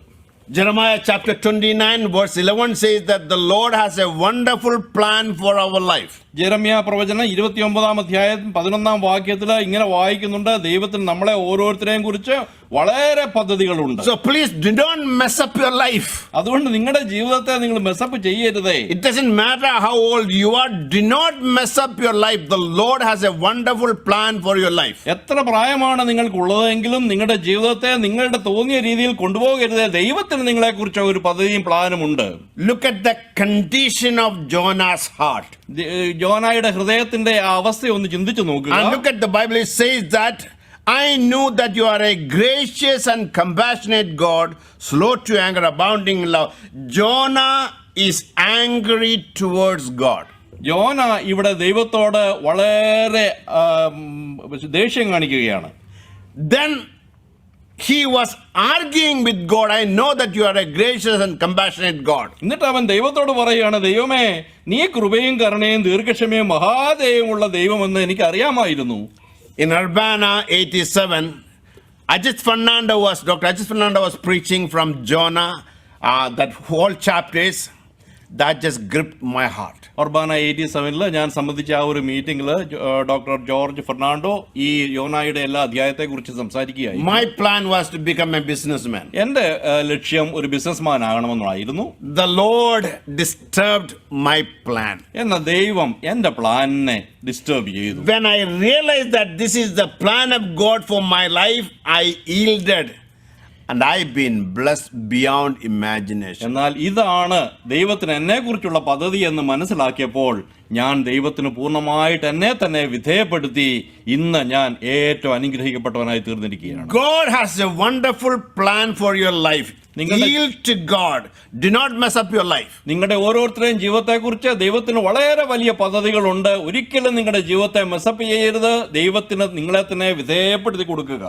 Jeremiah chapter 29 verse 11 says that the Lord has a wonderful plan for our life. Jeremiah പ്രവചനം 29-ാം അധ്യായം 11-ാം വാക്യത്തിൽ ഇങ്ങനെ വായിക്കുന്നുണ്ട്, ദൈവത്തിന് നമ്മളെ ഓരോരുത്തരെയും കുറിച്ച് വളരെ പദ്ധതികളുണ്ട്. So please do not mess up your life. അതുകൊണ്ട് നിങ്ങളുടെ ജീവിതത്തെ നിങ്ങൾ mess up ചെയ്യരുതേ. It doesn't matter how old you are, do not mess up your life. The Lord has a wonderful plan for your life. എത്ര പ്രായമാണ് നിങ്ങൾക്കുള്ളതെങ്കിലും നിങ്ങളുടെ ജീവിതത്തെ നിങ്ങളുടെ തോന്നിയ രീതിയിൽ കൊണ്ടുപോകരുതേ. ദൈവത്തിന് നിങ്ങളെ കുറിച്ച് ഒരു പദ്ധതിയും പ്ലാനും ഉണ്ട്. Look at the condition of Jonah's heart. യോനായുടെ ഹൃദയത്തിന്റെ ആ അവസ്ഥ ഒന്ന് ചിന്തിച്ചു നോക്കുക. And look at the Bible, it says that I knew that you are a gracious and compassionate God, slow to anger, abounding in love. Jonah is angry towards God. യോന ഇവിടെ ദൈവത്തോട് വളരെ ദേഷ്യം കാണിക്കുകയാണ്. Then he was arguing with God. I know that you are a gracious and compassionate God. എന്നിട്ട് അവൻ ദൈവത്തോട് പറയുകയാണ്, ദൈവമേ, നീ കൃപയും കരുണയും ദീർഘക്ഷമയും മഹാദയവുമുള്ള ദൈവമെന്ന് എനിക്ക് അറിയാമായിരുന്നു. In Urbana 87, Dr. Ajit Fernando was preaching from Jonah. That whole chapters that just gripped my heart. ഉർബാന 87 ഞാൻ സംബന്ധിച്ച ആ ഒരു മീറ്റിംഗിൽ ഡോക്ടർ ജോർജ് ഫെർണാണ്ടോ ഈ യോനായുടെ എല്ലാ അധ്യായത്തെ കുറിച്ച് സംസാരിക്കുകയായി. My plan was to become a businessman. എന്റെ ലക്ഷ്യം ഒരു ബിസിനസ്മാൻ ആകണമെന്നായിരുന്നു. The Lord disturbed my plan. എന്ന ദൈവം എന്റെ പ്ലാനിനെ ഡിസ്റ്റർബ് ചെയ്തു. When I realized that this is the plan of God for my life, I yielded. and I've been blessed beyond imagination. എന്നാൽ ഇതാണ് ദൈവത്തിന് എന്നെക്കുറിച്ചുള്ള പദ്ധതി എന്ന് മനസ്സിലാക്കിയപ്പോൾ ഞാൻ ദൈവത്തിന് പൂർണ്ണമായിട്ട് എന്നെ തന്നെ വിധേയപ്പെടുത്തി ഇന്ന് ഞാൻ ഏറ്റവും അനുഗ്രഹിക്കപ്പെട്ടവനായി തീർന്നിരിക്കുകയാണ്. God has a wonderful plan for your life. Yield to God. Do not mess up your life. നിങ്ങളുടെ ഓരോരുത്തരുടെയും ജീവിതത്തെക്കുറിച്ച് ദൈവത്തിന് വളരെ വലിയ പദ്ധതികളുണ്ട്. ഒരിക്കലും നിങ്ങളുടെ ജീവിതത്തെ മെസ്സപ്പ് ചെയ്യരുത്. ദൈവത്തിന് നിങ്ങളെ തന്നെ വിധേയപ്പെടുത്തി കൊടുക്കുക.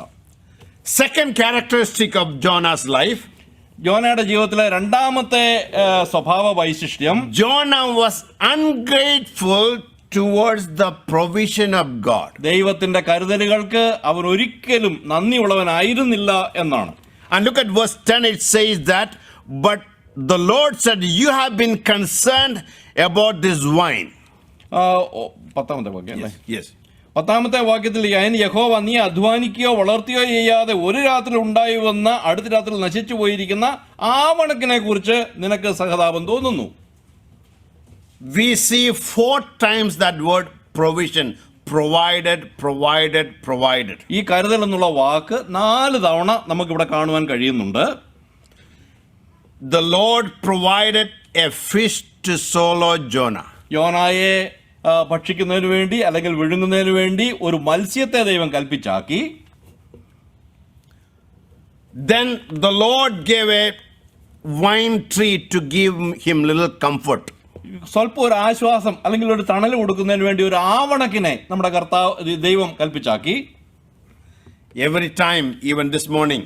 Second characteristic of Jonah's life, യോനയുടെ ജീവിതത്തിലെ രണ്ടാമത്തെ സ്വഭാവ വൈശിഷ്ട്യം, Jonah was ungrateful towards the provision of God. ദൈവത്തിന്റെ കരുതലുകൾക്ക് അവൻ ഒരിക്കലും നന്ദിയുള്ളവനായിരുന്നില്ല എന്നാണ്. And look at verse 10, it says that, but the Lord said, you have been concerned about this wine. പത്താമത്തെ വാക്യം അല്ലേ? Yes. പത്താമത്തെ വാക്യത്തിൽ അതിന് യഹോവ നീ അധ്വാനിക്കുകയോ വളർത്തുകയോ ചെയ്യാതെ ഒരു രാത്രി ഉണ്ടായി വന്ന അടുത്ത രാത്രി നശിച്ചു പോയിരിക്കുന്ന ആവണക്കിനെ കുറിച്ച് നിനക്ക് സഹതാപം തോന്നുന്നു. We see 4 times that word provision. Provided. ഈ കരുതൽ എന്നുള്ള വാക്ക് 4 തവണ നമുക്കിവിടെ കാണുവാൻ കഴിയുന്നുണ്ട്. The Lord provided a fish to swallow Jonah. യോനായെ ഭക്ഷിക്കുന്നതിന് വേണ്ടി അല്ലെങ്കിൽ വിഴുങ്ങുന്നതിന് വേണ്ടി ഒരു മത്സ്യത്തെ ദൈവം കൽപ്പിച്ചാക്കി. Then the Lord gave a vine tree to give him little comfort. സ്വല്പം ഒരു ആശ്വാസം അല്ലെങ്കിൽ ഒരു തണൽ കൊടുക്കുന്നതിന് വേണ്ടി ഒരു ആവണക്കിനെ നമ്മുടെ കർത്താവ് ദൈവം കൽപ്പിച്ചാക്കി. Every time, even this morning,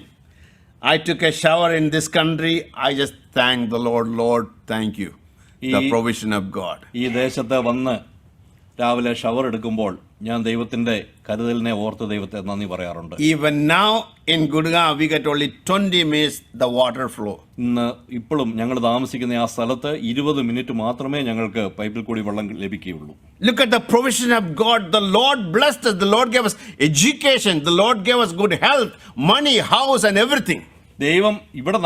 I took a shower in this country, I just thank the Lord. Lord, thank you. The provision of God. ഈ ദേശത്ത് വന്ന് രാവിലെ ഷവർ എടുക്കുമ്പോൾ ഞാൻ ദൈവത്തിന്റെ കരുതലിനെ ഓർത്ത് ദൈവത്തെ നന്ദി പറയാറുണ്ട്. Even now in Gurgaon, we get only 20 minutes the water flow. ഇപ്പോഴും ഞങ്ങൾ താമസിക്കുന്ന ആ സ്ഥലത്ത് 20 മിനിറ്റ് മാത്രമേ ഞങ്ങൾക്ക് പൈപ്പിൽ കൂടി വെള്ളം ലഭിക്കുകയുള്ളൂ. Look at the provision of God. The Lord blessed us. The Lord gave us education. The Lord gave us good health, money, house and everything. ദൈവം ഇവിടെ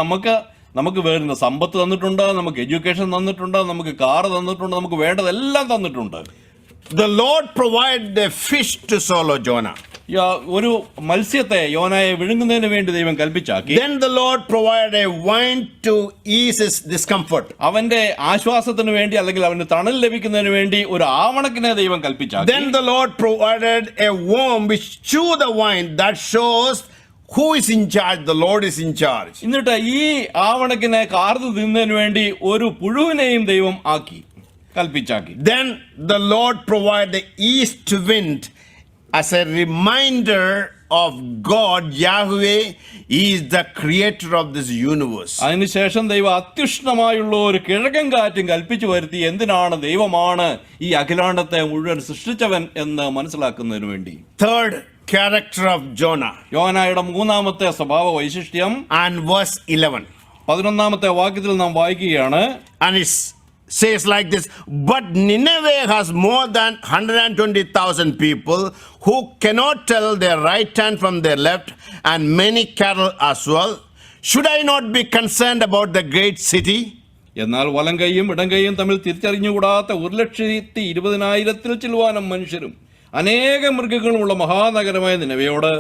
നമുക്ക് വേണ്ട സമ്പത്ത് തന്നിട്ടുണ്ട്, നമുക്ക് എഡ്യൂക്കേഷൻ തന്നിട്ടുണ്ട്, നമുക്ക് കാർ തന്നിട്ടുണ്ട്, നമുക്ക് വേണ്ടതെല്ലാം തന്നിട്ടുണ്ട്. The Lord provided a fish to swallow Jonah. ഒരു മത്സ്യത്തെ യോനായെ വിഴുങ്ങുന്നതിന് വേണ്ടി ദൈവം കൽപ്പിച്ചാക്കി. Then the Lord provided a wine to ease his discomfort. അവന്റെ ആശ്വാസത്തിന് വേണ്ടി അല്ലെങ്കിൽ അവന് തണൽ ലഭിക്കുന്നതിന് വേണ്ടി ഒരു ആവണക്കിനെ ദൈവം കൽപ്പിച്ചാക്കി. Then the Lord provided a worm which chew the wine. That shows who is in charge. The Lord is in charge. എന്നിട്ട് ഈ ആവണക്കിനെ കാർന്നു തിന്നതിന് വേണ്ടി ഒരു പുഴുവിനെയും ദൈവം ആക്കി കൽപ്പിച്ചാക്കി. Then the Lord provided the east wind as a reminder of God. Yahweh is the creator of this universe. അതിനുശേഷം ദൈവം അത്യുഷ്ണമായുള്ള ഒരു കിഴക്കൻ കാറ്റും കൽപ്പിച്ചു വരുത്തി. എന്തിനാണ്? ദൈവമാണ് ഈ അഖിലാണ്ടത്തെ മുഴുവൻ സൃഷ്ടിച്ചവൻ എന്ന് മനസ്സിലാക്കുന്നതിന് വേണ്ടി. Third character of Jonah. യോനായുടെ മൂന്നാമത്തെ സ്വഭാവ വൈശിഷ്ട്യം And verse 11. 11ാമത്തെ വാക്യത്തിൽ നാം വായിക്കുകയാണ്. And it says like this, but Nineveh has more than 120,000 people who cannot tell their right hand from their left, and many cattle as well. Should I not be concerned about the great city? എന്നാൽ വലം കൈയും ഇടം കൈയും തമ്മിൽ തിരിച്ചറിഞ്ഞുകൂടാത്ത 120,000 ചില്ലുവാനും മനുഷ്യരും അനേകം മൃഗങ്ങളുമുള്ള മഹാനഗരമായ നിനവയോട്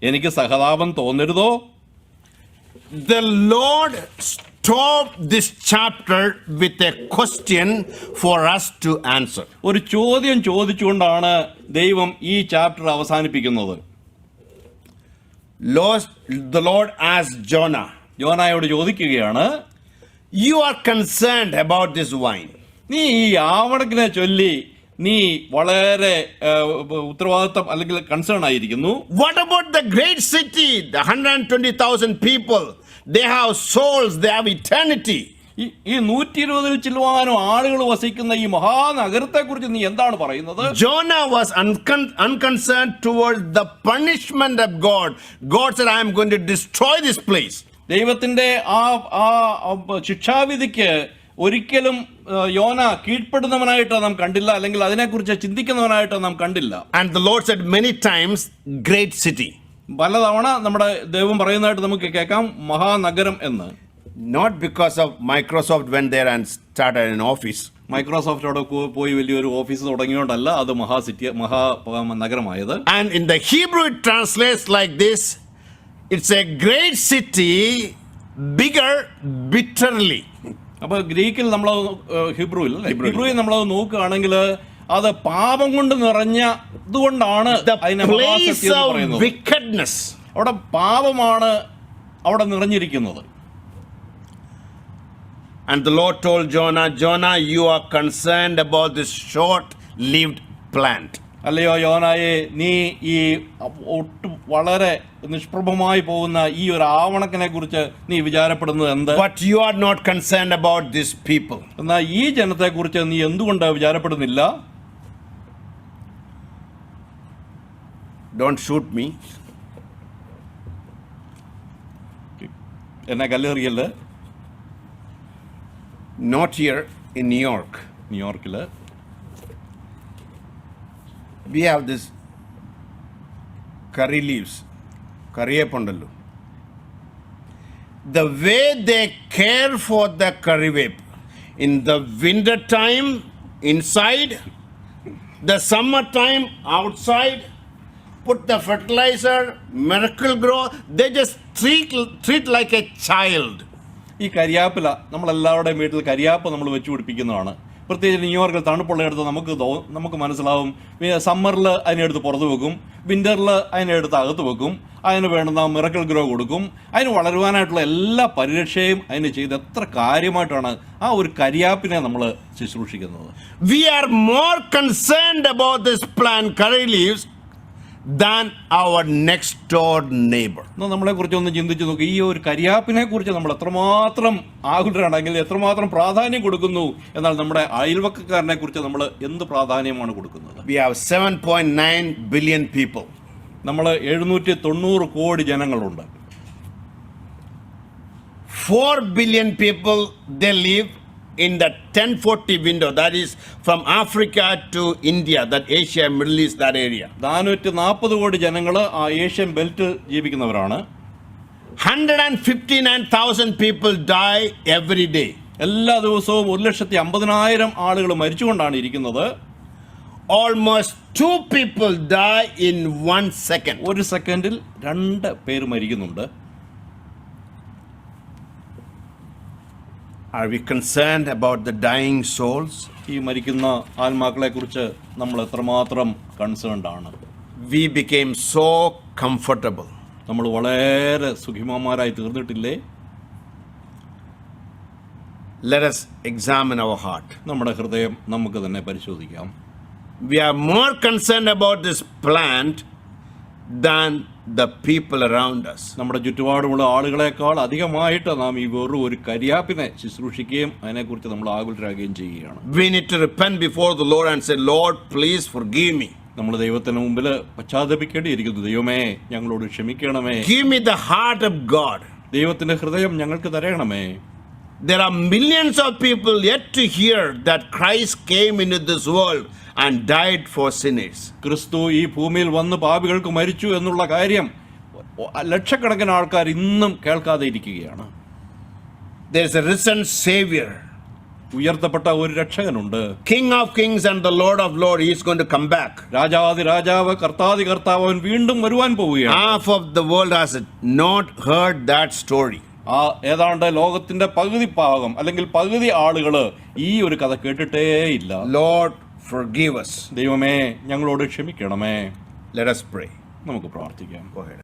എനിക്ക് സഹതാപം തോന്നരുതോ? The Lord stopped this chapter with a question for us to answer. ഒരു ചോദ്യം ചോദിച്ചുകൊണ്ടാണ് ദൈവം ഈ ചാപ്റ്റർ അവസാനിപ്പിക്കുന്നത്. The Lord asked Jonah, യോനായോട് ചോദിക്കുകയാണ്, you are concerned about this wine. നീ ഈ ആവണക്കിനെ ചൊല്ലി നീ വളരെ ഉത്തരവാദിത്തം അല്ലെങ്കിൽ കൺസേൺ ആയിരിക്കുന്നു. What about the great city, the 120,000 people? They have souls, they have eternity. ഈ 120 ചില്ലുവാനും ആളുകൾ വസിക്കുന്ന ഈ മഹാനഗരത്തെ കുറിച്ച് നീ എന്താണ് പറയുന്നത്? Jonah was unconcerned towards the punishment of God. God said, I am going to destroy this place. ദൈവത്തിന്റെ ആ ശിക്ഷാവിധിക്ക് ഒരിക്കലും യോന കീഴ്പ്പെടുന്നവനായിട്ട് നാം കണ്ടില്ല, അല്ലെങ്കിൽ അതിനെക്കുറിച്ച് ചിന്തിക്കുന്നവനായിട്ട് നാം കണ്ടില്ല. And the Lord said many times, great city. പലതവണ നമ്മുടെ ദൈവം പറയുന്നതായിട്ട് നമുക്ക് കേൾക്കാം മഹാനഗരം എന്ന്. Not because of Microsoft went there and started an office. Microsoft അവിടെ പോയി വലിയൊരു ഓഫീസ് തുടങ്ങിയോണ്ടല്ല അത് മഹാനഗരമായത്. And in the Hebrew it translates like this, It's a great city, bigger bitterly. അപ്പോൾ ഗ്രീക്കിൽ നമ്മൾ ഹിബ്രുവിൽ ഹിബ്രുവിൽ നമ്മളത് നോക്കുകയാണെങ്കിൽ അത് പാപം കൊണ്ട് നിറഞ്ഞ ഇതുകൊണ്ടാണ് The അതിനെ place മഹാശക്തി എന്ന് of പറയുന്നത്. wickedness. അവിടെ പാപമാണ് അവിടെ നിറഞ്ഞിരിക്കുന്നത്. And the Lord told Jonah, Jonah, you are concerned about this short-lived plant. അല്ലയോ യോനായെ, നീ ഈ ഒട്ടും വളരെ നിഷ്പ്രഭമായി പോകുന്ന ഈ ഒരു ആവണക്കിനെ കുറിച്ച് നീ വിചാരപ്പെടുന്നത് എന്ത്? But you are not concerned about these people. എന്നാൽ ഈ ജനത്തെ കുറിച്ച് നീ എന്തുകൊണ്ട് വിചാരപ്പെടുന്നില്ല? Don't shoot me. എന്നെ കല്ലെറിയല്. Not here in New York. ന്യൂയോർക്കിൽ We have this curry leaves. Kariyapondallu. The way they care for the currywap in the winter time inside, the summer time outside, put the fertilizer, miracle grow, they just treat like a child. ഈ കരിയാപ്പില നമ്മളെല്ലാവരുടെയും വീട്ടിൽ കരിയാപ്പ് നമ്മൾ വെച്ച് പിടിപ്പിക്കുന്നതാണ്. പ്രത്യേകിച്ച് ന്യൂയോർക്കിൽ തണുപ്പുള്ളയിടത്ത് നമുക്ക് മനസ്സിലാവും. സമ്മറിൽ അതിനെടുത്ത് പുറത്ത് വെക്കും, വിൻ്ററിൽ അതിനെടുത്ത് അകത്ത് വെക്കും, അതിന് വേണ്ടുന്ന മിറക്കിൾ ഗ്രോ കൊടുക്കും. അതിന് വളരുവാനായിട്ടുള്ള എല്ലാ പരിരക്ഷയും അതിന് ചെയ്ത് എത്ര കാര്യമായിട്ടാണ് ആ ഒരു കരിയാപ്പിനെ നമ്മൾ ശുശ്രൂഷിക്കുന്നത്. We are more concerned about this plant, curry leaves, than our next door neighbor. എന്നാൽ നമ്മളെക്കുറിച്ച് ഒന്ന് ചിന്തിച്ച് നോക്കി. ഈ ഒരു കരിയാപ്പിനെ കുറിച്ച് നമ്മൾ എത്രമാത്രം ആകുലരാണെങ്കിൽ എത്രമാത്രം പ്രാധാന്യം കൊടുക്കുന്നു. എന്നാൽ നമ്മുടെ അയൽവക്കക്കാരനെ കുറിച്ച് നമ്മൾ എന്ത് പ്രാധാന്യമാണ് കൊടുക്കുന്നത്? We have 7.9 billion people. നമ്മൾ 790 കോടി ജനങ്ങളുണ്ട്. 4 billion people, they live in the 1040 window, that is from Africa to India, that Asia, Middle East, that area. 440 കോടി ജനങ്ങൾ ആ ഏഷ്യൻ ബെൽറ്റിൽ ജീവിക്കുന്നവരാണ്. 159,000 people die every day. എല്ലാ ദിവസവും 150,000 ആളുകൾ മരിച്ചുകൊണ്ടാണ് ഇരിക്കുന്നത്. Almost 2 people die in 1 second. ഒരു സെക്കൻഡിൽ 2 പേര് മരിക്കുന്നുണ്ട്. Are we concerned about the dying souls? ഈ മരിക്കുന്ന ആത്മാക്കളെ കുറിച്ച് നമ്മൾ എത്രമാത്രം കൺസേൺഡ് ആണ്? We became so comfortable. നമ്മൾ വളരെ സുഖിമന്മാരായി തീർന്നിട്ടില്ലേ? Let us examine our heart. നമ്മുടെ ഹൃദയം നമുക്ക് തന്നെ പരിശോധിക്കാം. We are more concerned about this plant than the people around us. നമ്മുടെ ചുറ്റുപാടുമുള്ള ആളുകളെക്കാൾ അധികമായിട്ട് നാം ഈ വെറും ഒരു കരിയാപ്പിനെ ശുശ്രൂഷിക്കുകയും അതിനെക്കുറിച്ച് നമ്മൾ ആകുലരാകുകയും ചെയ്യുകയാണ്. We need to repent before the Lord and say, Lord, please forgive me. നമ്മൾ ദൈവത്തിന് മുമ്പിൽ പശ്ചാത്തപിക്കേണ്ടിയിരിക്കുന്നു. ദൈവമേ, ഞങ്ങളോട് ക്ഷമിക്കണമേ. Give me the heart of God. ദൈവത്തിന്റെ ഹൃദയം ഞങ്ങൾക്ക് തരണമേ. There are millions of people yet to hear that Christ came into this world and died for sinners. ക്രിസ്തു ഈ ഭൂമിയിൽ വന്ന് പാപികൾക്ക് മരിച്ചു എന്നുള്ള കാര്യം ലക്ഷക്കണക്കിന് ആൾക്കാർ ഇന്നും കേൾക്കാതെ ഇരിക്കുകയാണ്. There is a risen Savior, ഉയർത്തപ്പെട്ട ഒരു രക്ഷകനുണ്ട്. King of kings and the Lord of lords. He is going to come back. രാജാതി രാജാവ്, കർത്താതി കർത്താവ്, അവൻ വീണ്ടും വരുവാൻ പോവുകയാണ്. Half of the world has not heard that story. ആ ഏതാണ്ട് ലോകത്തിന്റെ പകുതി ഭാഗം അല്ലെങ്കിൽ പകുതി ആളുകൾ ഈ ഒരു കഥ കേട്ടിട്ടേ ഇല്ല. Lord, forgive us. ദൈവമേ, ഞങ്ങളോട് ക്ഷമിക്കണമേ. Let us pray. നമുക്ക് പ്രാർത്ഥിക്കാം. Go ahead.